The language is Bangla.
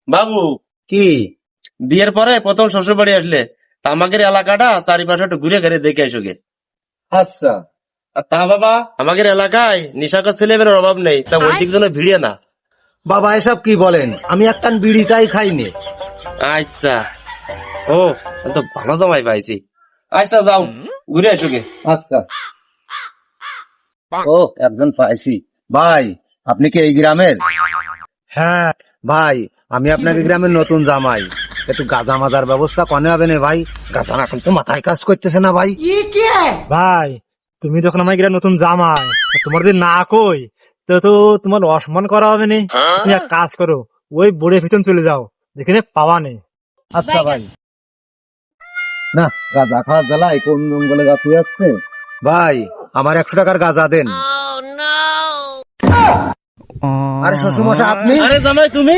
বাবু, কি? বিয়ের পরে প্রথম শ্বশুর বাড়ি আসলে তা আমাদের এলাকাটা চারিপাশে একটু ঘুরে ঘুরে দেখে আসো গে। আচ্ছা। আর তা বাবা, আমাদের এলাকায় নিশাকর ছেলেমেয়ের অভাব নেই, তা ওই দিক যেন ভিড়ে না। বাবা এসব কি বলেন? আমি একটা বিড়িটাই খাইনি। আচ্ছা, ও আমি তো ভালো জমাই পাইছি। আচ্ছা যাও, ঘুরে আসো গে। আচ্ছা। ও, একজন পাইছি। ভাই, আপনি কি এই গ্রামের? হ্যাঁ ভাই, আমি আপনাকে গ্রামের নতুন জামাই। একটু গাঁজা মাজার ব্যবস্থা কনে হবে না ভাই? গাঁজা না এখন তো মাথায় কাজ করতেছে না ভাই। ভাই, তুমি যখন আমার গিয়ে নতুন জামাই, তোমার যদি না কই তো তোমার অসম্মান করা হবে না। তুমি এক কাজ করো, ওই বোর্ডের পিছন চলে যাও, যেখানে পাওয়া নেই। আচ্ছা ভাই। না, গাঁজা খাওয়ার জ্বালায় কোন জঙ্গলে গাছি আসছে। ভাই, আমার 100 টাকার গাঁজা দেন। আরে শ্বশুর মশাই, আপনি? আরে জামাই তুমি?